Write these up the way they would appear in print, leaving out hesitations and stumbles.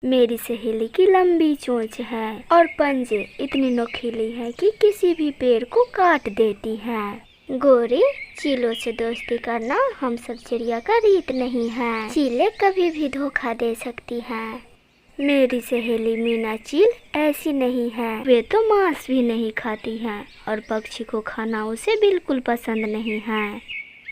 मेरी सहेली की लंबी चोंच है और पंजे इतनी नुकीली हैं कि किसी भी पेड़ को काट देती हैं। गोरी, चीलों से दोस्ती करना हम सब चिड़िया का रीत नहीं है। चीलें कभी भी धोखा दे सकती हैं। मेरी सहेली मीना चील ऐसी नहीं है। वे तो मांस भी नहीं खाती हैं और पक्षी को खाना उसे बिल्कुल पसंद नहीं है।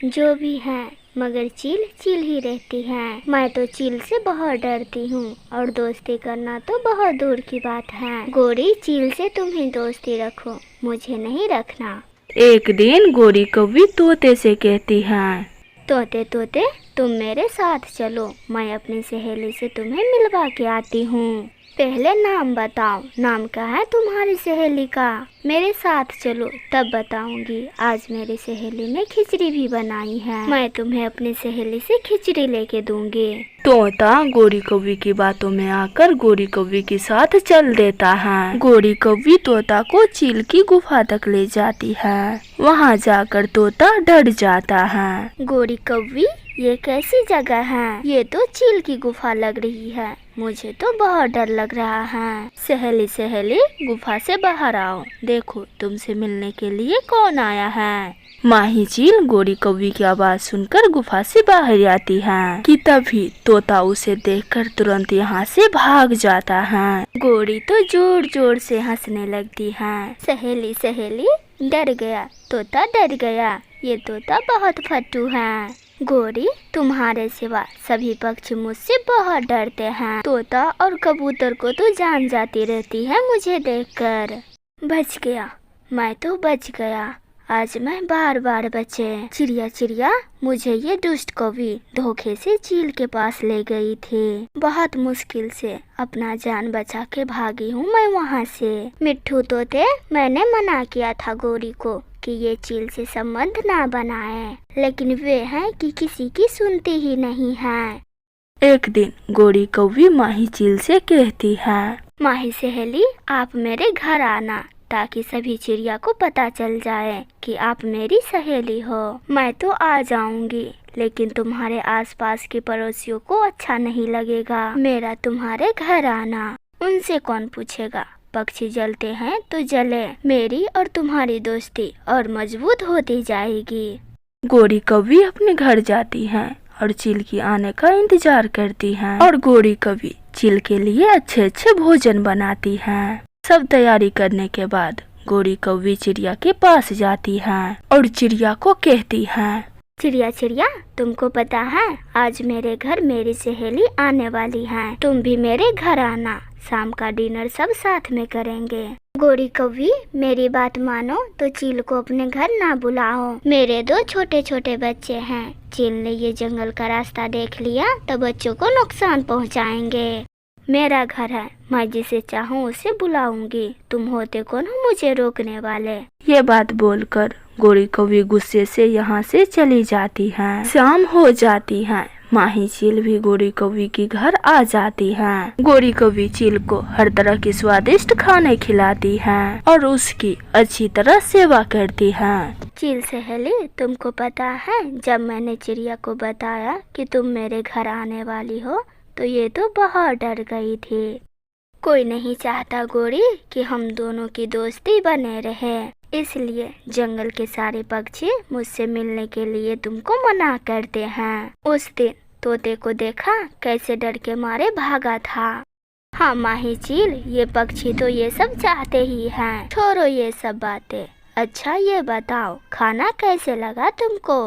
जो भी है, मगर चील चील ही रहती है। मैं तो चील से बहुत डरती हूँ और दोस्ती करना तो बहुत दूर की बात है। गोरी, चील से तुम ही दोस्ती रखो, मुझे नहीं रखना। एक दिन गोरी कौवी तोते से कहती है, तोते तोते, तुम मेरे साथ चलो, मैं अपनी सहेली से तुम्हें मिलवा के आती हूँ। पहले नाम बताओ, नाम क्या है तुम्हारी सहेली का? मेरे साथ चलो तब बताऊंगी। आज मेरी सहेली ने खिचड़ी भी बनाई है, मैं तुम्हें अपनी सहेली से खिचड़ी लेके दूंगी। तोता गोरी कौवी की बातों में आकर गोरी कौवी के साथ चल देता है। गोरी कौवी तोता को चील की गुफा तक ले जाती है। वहाँ जाकर तोता डर जाता है। गोरी कौवी, ये कैसी जगह है? ये तो चील की गुफा लग रही है, मुझे तो बहुत डर लग रहा है। सहेली सहेली, गुफा से बाहर आओ, देखो तुमसे मिलने के लिए कौन आया है। माही चील गोरी कौवी की आवाज सुनकर गुफा से बाहर आती है कि तभी तोता उसे देखकर तुरंत यहाँ से भाग जाता है। गोरी तो जोर जोर से हंसने लगती है। सहेली सहेली, डर गया, तोता डर गया, ये तोता बहुत फट्टू है। गोरी, तुम्हारे सिवा सभी पक्षी मुझसे बहुत डरते हैं। तोता और कबूतर को तो जान जाती रहती है मुझे देखकर। बच गया, मैं तो बच गया। आज मैं बार बार बचे। चिड़िया चिड़िया, मुझे ये दुष्ट कौवी धोखे से चील के पास ले गई थी। बहुत मुश्किल से अपना जान बचा के भागी हूँ मैं वहाँ से। मिट्ठू तोते, मैंने मना किया था गोरी को कि ये चील से संबंध ना बनाए, लेकिन वे हैं कि किसी की सुनती ही नहीं है। एक दिन गोरी कौवी माही चील से कहती है, माही सहेली, आप मेरे घर आना ताकि सभी चिड़िया को पता चल जाए कि आप मेरी सहेली हो। मैं तो आ जाऊंगी, लेकिन तुम्हारे आसपास के पड़ोसियों को अच्छा नहीं लगेगा मेरा तुम्हारे घर आना। उनसे कौन पूछेगा? पक्षी जलते हैं तो जले, मेरी और तुम्हारी दोस्ती और मजबूत होती जाएगी। गोरी कौवी अपने घर जाती है और चील की आने का इंतजार करती है और गोरी कौवी चील के लिए अच्छे अच्छे भोजन बनाती है। सब तैयारी करने के बाद गोरी कौवी चिड़िया के पास जाती है और चिड़िया को कहती है, चिड़िया चिड़िया, तुमको पता है आज मेरे घर मेरी सहेली आने वाली है, तुम भी मेरे घर आना, शाम का डिनर सब साथ में करेंगे। गोरी कौवी, मेरी बात मानो तो चील को अपने घर ना बुलाओ, मेरे दो छोटे छोटे बच्चे हैं। चील ने ये जंगल का रास्ता देख लिया तो बच्चों को नुकसान पहुंचाएंगे। मेरा घर है, मैं जिसे चाहूँ उसे बुलाऊंगी, तुम होते कौन हो मुझे रोकने वाले। ये बात बोलकर गोरी कौवी गुस्से से यहाँ से चली जाती है। शाम हो जाती है, माही चील भी गोरी कौवी के घर आ जाती है। गोरी कौवी चील को हर तरह के स्वादिष्ट खाने खिलाती है और उसकी अच्छी तरह सेवा करती है। चील सहेली, तुमको पता है जब मैंने चिड़िया को बताया कि तुम मेरे घर आने वाली हो तो ये तो बहुत डर गई थी। कोई नहीं चाहता गोरी कि हम दोनों की दोस्ती बने रहे, इसलिए जंगल के सारे पक्षी मुझसे मिलने के लिए तुमको मना करते हैं। उस दिन तोते को देखा कैसे डर के मारे भागा था। हाँ माही चील, ये पक्षी तो ये सब चाहते ही हैं, छोड़ो ये सब बातें। अच्छा ये बताओ, खाना कैसे लगा तुमको?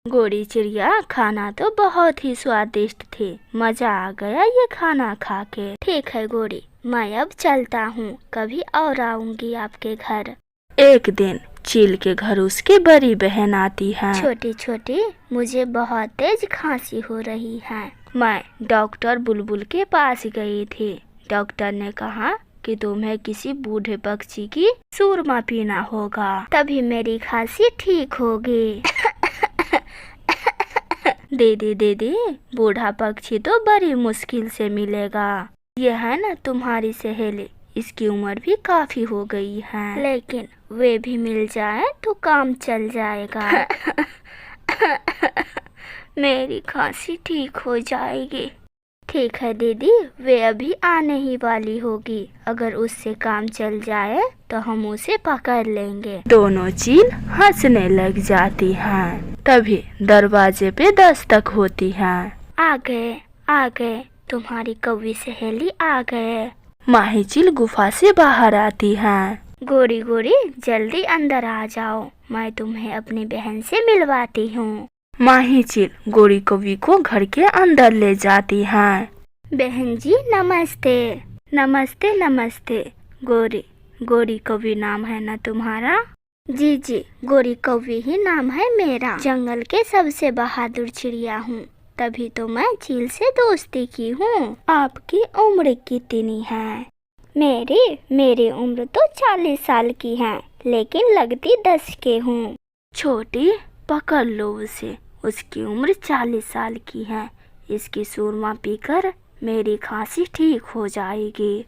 गोरी चिड़िया, खाना तो बहुत ही स्वादिष्ट थी, मजा आ गया ये खाना खा के। ठीक है गोरी, मैं अब चलता हूँ, कभी और आऊंगी आपके घर। एक दिन चील के घर उसकी बड़ी बहन आती है। छोटी छोटी, मुझे बहुत तेज खांसी हो रही है, मैं डॉक्टर बुलबुल के पास गई थी। डॉक्टर ने कहा कि तुम्हें किसी बूढ़े पक्षी की सूरमा पीना होगा, तभी मेरी खांसी ठीक होगी। दीदी दीदी, बूढ़ा पक्षी तो बड़ी मुश्किल से मिलेगा। ये है ना तुम्हारी सहेली, इसकी उम्र भी काफी हो गई है, लेकिन वे भी मिल जाए तो काम चल जाएगा। मेरी खांसी ठीक हो जाएगी। ठीक है दीदी, वे अभी आने ही वाली होगी। अगर उससे काम चल जाए तो हम उसे पकड़ लेंगे। दोनों चील हंसने लग जाती हैं। तभी दरवाजे पे दस्तक होती है। आ गए, तुम्हारी कौवी सहेली आ गए। माही चील गुफा से बाहर आती है। गोरी गोरी जल्दी अंदर आ जाओ, मैं तुम्हें अपनी बहन से मिलवाती हूँ। माही चील गोरी कौवी को घर के अंदर ले जाती है। बहन जी नमस्ते। नमस्ते नमस्ते। गोरी कौवी नाम है ना तुम्हारा? जी, गोरी कौवी ही नाम है मेरा। जंगल के सबसे बहादुर चिड़िया हूँ, तभी तो मैं चील से दोस्ती की हूँ। आपकी उम्र कितनी है? मेरी उम्र तो 40 साल की है, लेकिन लगती 10 के हूँ। छोटी, पकड़ लो उसे, उसकी उम्र 40 साल की है। इसकी सूरमा पीकर मेरी खांसी ठीक हो जाएगी।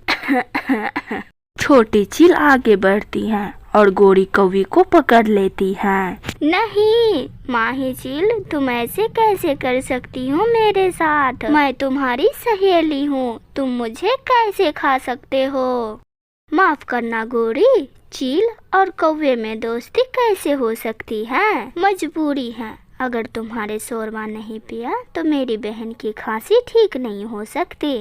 छोटी चील आगे बढ़ती है और गोरी कौवी को पकड़ लेती है। नहीं माही चील, तुम ऐसे कैसे कर सकती हो मेरे साथ? मैं तुम्हारी सहेली हूँ, तुम मुझे कैसे खा सकते हो? माफ करना गोरी, चील और कौवे में दोस्ती कैसे हो सकती है? मजबूरी है। अगर तुम्हारे शोरमा नहीं पिया तो मेरी बहन की खांसी ठीक नहीं हो सकती।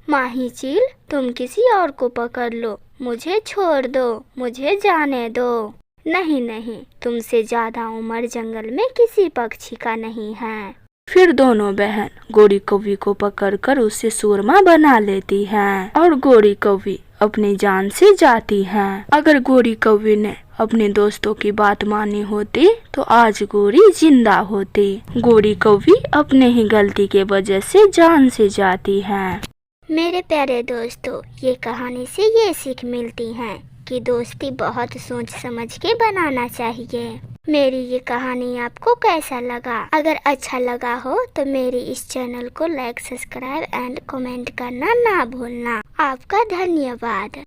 माही चील, तुम किसी और को पकड़ लो, मुझे छोड़ दो, मुझे जाने दो। नहीं, तुमसे ज्यादा उम्र जंगल में किसी पक्षी का नहीं है। फिर दोनों बहन गोरी कौवी को पकड़कर उसे सूरमा बना लेती हैं और गोरी कौवी अपनी जान से जाती है। अगर गोरी कौवी ने अपने दोस्तों की बात मानी होती तो आज गोरी जिंदा होती। गोरी कौवी अपने ही गलती के वजह से जान से जाती है। मेरे प्यारे दोस्तों, ये कहानी से ये सीख मिलती है कि दोस्ती बहुत सोच समझ के बनाना चाहिए। मेरी ये कहानी आपको कैसा लगा? अगर अच्छा लगा हो तो मेरी इस चैनल को लाइक, सब्सक्राइब एंड कमेंट करना ना भूलना। आपका धन्यवाद।